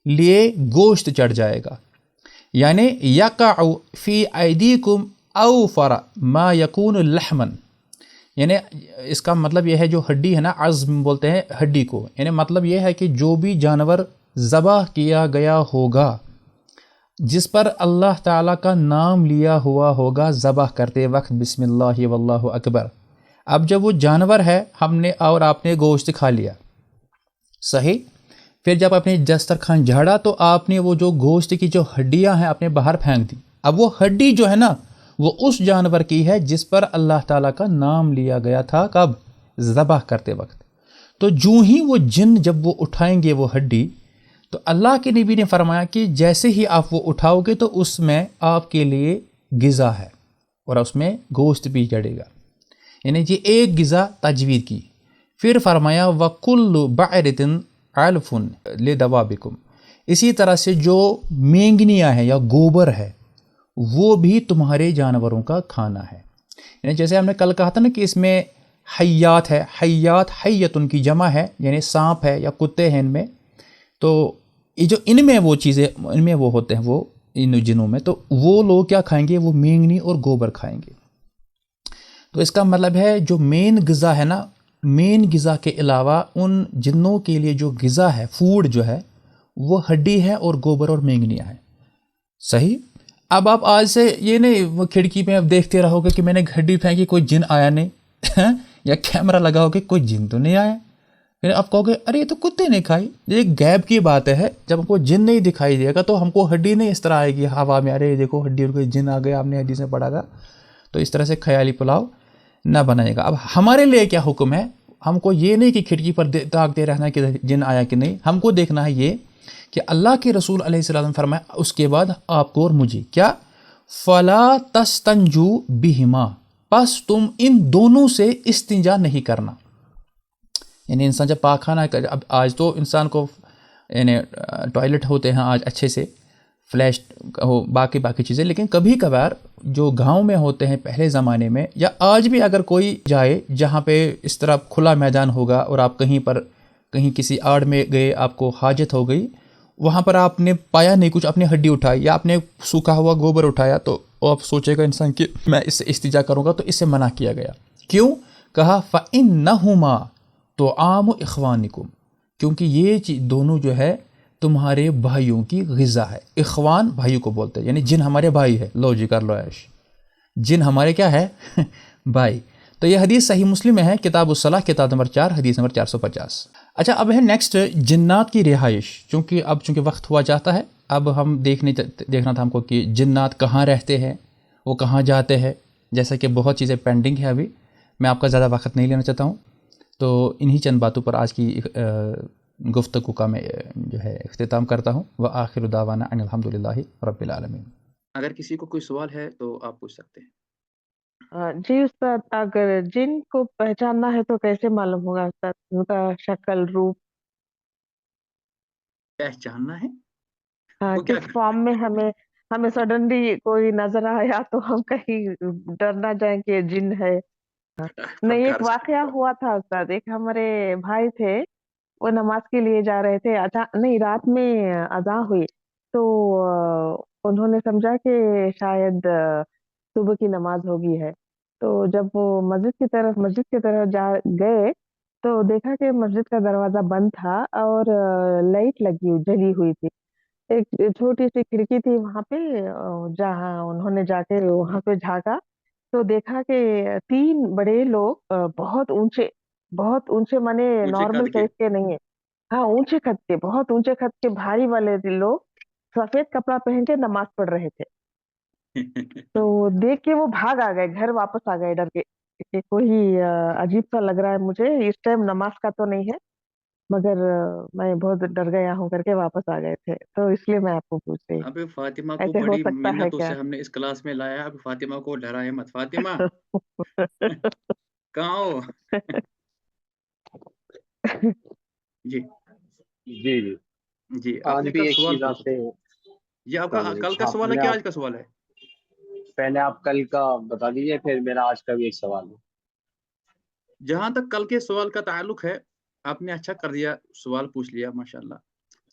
لیے گوشت چڑھ جائے گا. یعنی یقع فی ایدیکم اوفر ما یکون لحما، یعنی اس کا مطلب یہ ہے جو ہڈی ہے نا، عظم بولتے ہیں ہڈی کو، یعنی مطلب یہ ہے کہ جو بھی جانور ذبح کیا گیا ہوگا، جس پر اللہ تعالیٰ کا نام لیا ہوا ہوگا ذبح کرتے وقت بسم اللہ واللہ اکبر. اب جب وہ جانور ہے، ہم نے اور آپ نے گوشت کھا لیا، صحیح. پھر جب آپ نے دسترخوان جھاڑا تو آپ نے وہ جو گوشت کی جو ہڈیاں ہیں آپ نے باہر پھینک دی. اب وہ ہڈی جو ہے نا، وہ اس جانور کی ہے جس پر اللہ تعالیٰ کا نام لیا گیا تھا، کب؟ ذبح کرتے وقت. تو جو ہی وہ جن جب وہ اٹھائیں گے وہ ہڈی، تو اللہ کے نبی نے فرمایا کہ جیسے ہی آپ وہ اٹھاؤ گے تو اس میں آپ کے لیے غذا ہے اور اس میں گوشت بھی چڑھے گا. یعنی یہ ایک غذا تجوید کی. پھر فرمایا وَكُلُّ بَعِرَةٍ عَلْفٌ لِدَوَابِكُمْ، اسی طرح سے جو مینگنیاں ہیں یا گوبر ہے وہ بھی تمہارے جانوروں کا کھانا ہے. یعنی جیسے ہم نے کل کہا تھا نا کہ اس میں حیات ہے، حیات حیتن کی جمع ہے، یعنی سانپ ہے یا کتے ہیں ان میں. تو یہ جو ان میں وہ چیزیں ان میں وہ ہوتے ہیں، وہ ان جنوں میں، تو وہ لوگ کیا کھائیں گے؟ وہ مینگنی اور گوبر کھائیں گے. تو اس کا مطلب ہے جو مین غذا ہے نا، مین غذا کے علاوہ ان جنوں کے لیے جو غذا ہے، فوڈ جو ہے، وہ ہڈی ہے اور گوبر اور مینگنیاں ہیں. صحیح. اب آپ آج سے یہ نہیں وہ کھڑکی پہ اب دیکھتے رہو گے کہ میں نے ہڈی پھینکی کوئی جن آیا نہیں، یا کیمرہ لگاؤ گے کوئی جن تو نہیں آیا. پھر آپ کہو گے ارے یہ تو کتے نے کھائی. یہ غیب کی بات ہے. جب ہم کو جن نہیں دکھائی دے گا تو ہم کو ہڈی نہیں اس طرح آئے گی ہوا میں, ارے دیکھو ہڈی اور کوئی جن آ گیا, آپ نے حدیث میں پڑھا گا. تو اس طرح سے خیالی پلاؤ نہ بنائے گا. اب ہمارے لیے کیا حکم ہے؟ ہم کو یہ نہیں کہ کھڑکی پر تاکتے رہنا کہ جن آیا کہ نہیں. ہم کو دیکھنا ہے یہ کہ اللہ کے رسول علیہ السلام نے فرمایا اس کے بعد آپ کو اور مجھے کیا, فلا تستنجو بہما, پس تم ان دونوں سے استنجا نہیں کرنا. یعنی انسان جب پاکخانہ, اب آج تو انسان کو یعنی ٹوائلٹ ہوتے ہیں آج اچھے سے, فلیش ہو, باقی چیزیں, لیکن کبھی کبھار جو گاؤں میں ہوتے ہیں پہلے زمانے میں, یا آج بھی اگر کوئی جائے جہاں پہ اس طرح کھلا میدان ہوگا اور آپ کہیں کسی آڑ میں گئے, آپ کو حاجت ہو گئی, وہاں پر آپ نے پایا نہیں کچھ, اپنی ہڈی اٹھائی یا آپ نے سوکھا ہوا گوبر اٹھایا, تو آپ سوچے گا انسان کہ میں اس سے استنجا کروں گا, تو اس سے منع کیا گیا. کیوں کہا؟ فَإِنَّهُمَا طعام اخوانکم, کیونکہ یہ دونوں جو ہے تمہارے بھائیوں کی غذا ہے. اخوان بھائیوں کو بولتے ہیں, یعنی جن ہمارے بھائی ہے. لو جی کر لو عیش, جن ہمارے کیا ہے بھائی. تو یہ حدیث صحیح مسلم میں ہے, کتاب الصلاح کتاب نمبر 4 حدیث نمبر 450. اچھا اب ہے نیکسٹ جنات کی رہائش. چونکہ وقت ہوا جاتا ہے, اب ہم دیکھنا تھا ہم کو کہ جنات کہاں رہتے ہیں, وہ کہاں جاتے ہیں. جیسا کہ بہت چیزیں پینڈنگ ہے ابھی, میں آپ کا زیادہ وقت نہیں لینا چاہتا ہوں, تو انہی چند باتوں پر آج کی گفتگو کا میں جو ہے اختتام کرتا ہوں. وآخر دعوانا ان الحمد للہ رب العالمین. اگر کسی کو کوئی سوال ہے تو آپ پوچھ سکتے ہیں. جی استاد, اگر جن کو پہچاننا ہے تو کیسے معلوم ہوگا استاد, ان کا شکل روپ پہچاننا ہے ہاں, وہ کیا کس فارم میں ہمیں سڈنلی کوئی نظر آیا تو ہم کہیں ڈر نہ جائیں کہ یہ جن ہے. نہیں, ایک پکار سے واقعہ ہوا تھا استاد, ایک ہمارے بھائی تھے, وہ نماز کے لیے جا رہے تھے, نہیں رات میں اذان ہوئی تو انہوں نے سمجھا کہ شاید صبح کی نماز ہوگی ہے. تو جب وہ مسجد کی طرف جا گئے تو دیکھا کہ مسجد کا دروازہ بند تھا اور لائٹ جلی ہوئی تھی. ایک چھوٹی سی کھڑکی تھی وہاں پہ, جہاں انہوں نے جا کے وہاں پہ جھانکا تو دیکھا کہ 3 بڑے لوگ بہت اونچے مانے اونچے نارمل قد کے. سائز کے نہیں ہے, ہاں اونچے قد کے, بہت اونچے قد کے بھاری والے لوگ سفید کپڑا پہن کے نماز پڑھ رہے تھے. تو دیکھ کے وہ بھاگ آ گئے, گھر واپس آ گئے ڈر کے کہ کوئی عجیب سا لگ رہا ہے مجھے, اس ٹائم نماز کا تو نہیں ہے, مگر میں بہت ڈر گیا ہوں کر کے واپس آ گئے تھے. تو اس لیے میں آپ کو پوچھ رہی, اب فاطمہ کو ایسے ہو بڑی سکتا ہے محنتوں کیا؟ سے ہم نے اس کلاس میں لایا. اب فاطمہ کو ڈرائے مت. فاطمہ کہاں ہو؟ جی جی جی. جی, آپ آج نے بھی کل ایک سوال چیز آپ پوچھا سے تھا. یہ آپ کا کرنی کل کا سوال ہے کہ آج کا سوال ہے؟ پہلے آپ کل کا بتا دیجیے, پھر میرا آج کا بھی ایک سوال ہے. جہاں تک کل کے سوال کا تعلق ہے, آپ نے اچھا کر دیا, سوال پوچھ لیا, ماشاءاللہ.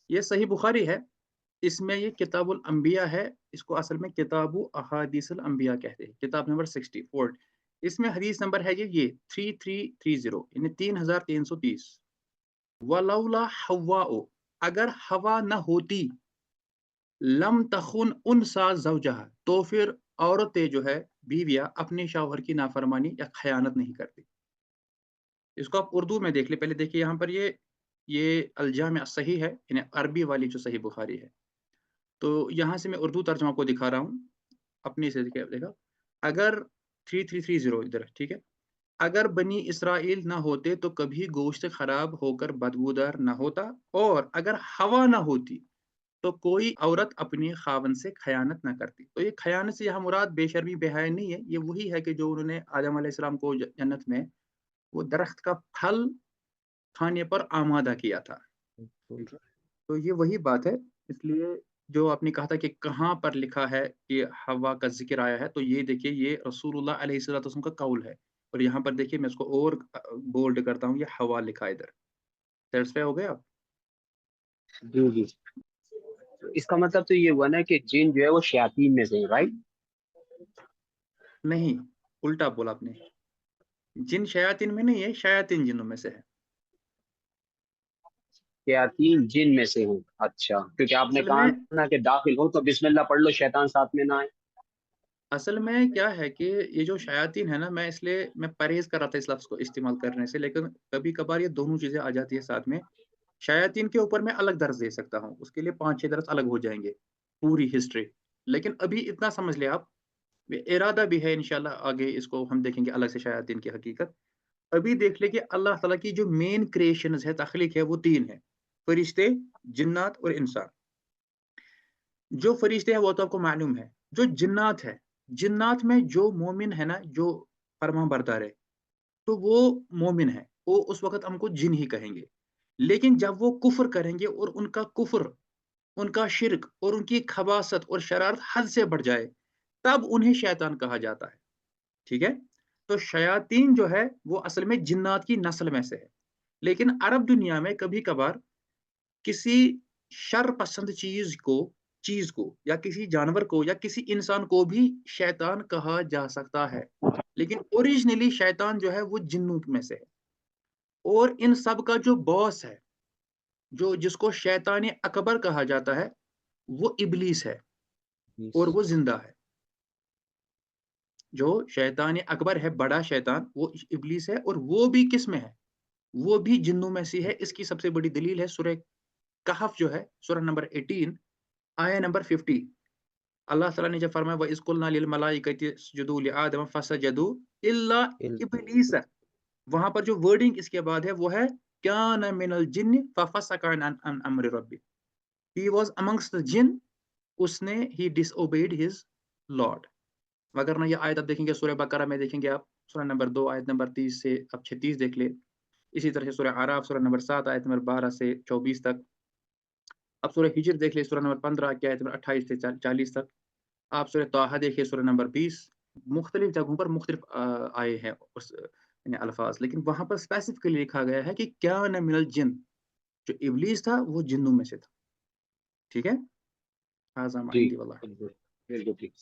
یہ صحیح بخاری ہے, اس میں یہ کتاب الانبیاء ہے, اس کو اصل میں کتاب احادیث الانبیاء کہتے ہیں, کتاب نمبر 64. اس میں حدیث نمبر ہے یہ 3330, یعنی 3330. ولولا حواء, اگر ہوا نہ ہوتی, لم تخن انسا زوجہ, تو پھر عورتیں جو ہے بیویاں اپنے شوہر کی نافرمانی یا خیانت نہیں کرتی. اس کو آپ اردو میں دیکھ لیں, پہلے دیکھیے یہاں پر یہ الجامع صحیح ہے, یعنی عربی والی جو صحیح بخاری ہے. تو یہاں سے میں اردو ترجمہ کو دکھا رہا ہوں اپنی سے دیکھا. اگر 3330 ادھر, ٹھیک ہے, اگر بنی اسرائیل نہ ہوتے تو کبھی گوشت خراب ہو کر بدبودار نہ ہوتا, اور اگر ہوا نہ ہوتی تو کوئی عورت اپنی خاوند سے خیانت نہ کرتی. تو یہ خیانت سے یہاں مراد بے شرمی بے حیائی نہیں ہے, یہ وہی ہے کہ جو انہوں نے آدم علیہ السلام کو جنت میں وہ درخت کا پھل کھانے پر آمادہ کیا تھا. تو یہ وہی بات ہے. اس لیے جو آپ نے کہا تھا کہ کہاں پر لکھا ہے کہ ہوا کا ذکر آیا ہے, تو یہ دیکھیے یہ رسول اللہ علیہ السلام کا قول ہے, اور یہاں پر دیکھیے میں اس کو اور بولڈ کرتا ہوں, یہ ہوا لکھا ادھر. سیٹسفائی ہو گیا؟ جی جی. اس کا مطلب تو یہ ہوا نا کہ جن جو ہے وہ شیاطین میں سے ہیں, رائٹ؟ نہیں, الٹا بولا آپ نے. جن شیاطین میں نہیں ہے, شیاطین جنوں میں سے ہے. شیاطین جن میں سے ہوں. اچھا, کیونکہ آپ نے اصل کہا میں نا کہ داخل ہو تو بسم اللہ پڑھ لو, شیطان ساتھ میں نہ آئے. اصل میں کیا ہے کہ یہ جو شیاطین ہے نا، میں اس لیے میں پرہیز کر رہا تھا اس لفظ کو استعمال کرنے سے، لیکن کبھی کبھار یہ دونوں چیزیں آ جاتی ہے ساتھ میں. شیاطین کے اوپر میں الگ درس دے سکتا ہوں، اس کے لیے 5-6 درس الگ ہو جائیں گے، پوری ہسٹری. لیکن ابھی اتنا سمجھ لیں آپ، ارادہ بھی ہے انشاءاللہ آگے اس کو ہم دیکھیں گے الگ سے شیاطین کی حقیقت. ابھی دیکھ لیں کہ اللہ تعالیٰ کی جو مین کریشنز ہے، تخلیق ہے، وہ 3 ہے: فرشتے، جنات اور انسان. جو فرشتے ہیں وہ تو آپ کو معلوم ہے. جو جنات ہے، جنات میں جو مومن ہے نا، جو فرمان بردار ہے، تو وہ مومن ہے، وہ اس وقت ہم کو جن ہی کہیں گے. لیکن جب وہ کفر کریں گے اور ان کا کفر، ان کا شرک اور ان کی خباثت اور شرارت حد سے بڑھ جائے، تب انہیں شیطان کہا جاتا ہے. ٹھیک ہے؟ تو شیاطین جو ہے وہ اصل میں جنات کی نسل میں سے ہے. لیکن عرب دنیا میں کبھی کبھار کسی شر پسند چیز کو یا کسی جانور کو یا کسی انسان کو بھی شیطان کہا جا سکتا ہے. لیکن اوریجنلی شیطان جو ہے وہ جنوں میں سے ہے. اور ان سب کا جو باس ہے، جس کو شیطان اکبر کہا جاتا ہے، وہ ابلیس ہے اور وہ زندہ ہے. جو شیطان اکبر ہے، بڑا شیطان، وہ ابلیس ہے، اور وہ بھی کس میں ہے؟ وہ بھی جنوں میں سے ہے. اس کی سب سے بڑی دلیل ہے سورہ کہف جو ہے، سورہ نمبر 18 آیہ نمبر 50. اللہ تعالیٰ نے جب فرمایا وَإِذْ قُلْنَا لِلْمَلَائِكَةِ اسْجُدُوا لِآدَمَ فَسَجَدُوا إِلَّا إِبْلِيسَ، وہاں پر جو ورڈنگ اس کے بعد ہے وہ ہے كَانَ مِنَ الْجِنِّ فَفَسَقَ عَنْ أَمْرِ رَبِّهِ. He was amongst the jinn، اس نے he disobeyed his Lord. وگرنہ یہ آیت آپ دیکھیں گے سورہ بقرہ میں، دیکھیں گے آپ سورہ نمبر 2 آیت نمبر 30 سے اب 36 دیکھ لیں. اسی طرح سے سورہ اعراف سورہ نمبر 7 آیت نمبر 12 سے 24 تک. اب سورہ ہجر دیکھ لیں، سورہ نمبر 15 کی آیت نمبر 28 سے 40 تک. آپ سورہ طٰہٰ دیکھیے، سورہ نمبر 20. مختلف جگہوں پر مختلف آئے ہیں یعنی الفاظ، لیکن وہاں پر اسپیسیفکلی لکھا گیا ہے کہ کان من الجن، جو ابلیس تھا وہ جنوں میں سے تھا. ٹھیک ہے؟ جی بالکل بالکل ٹھیک.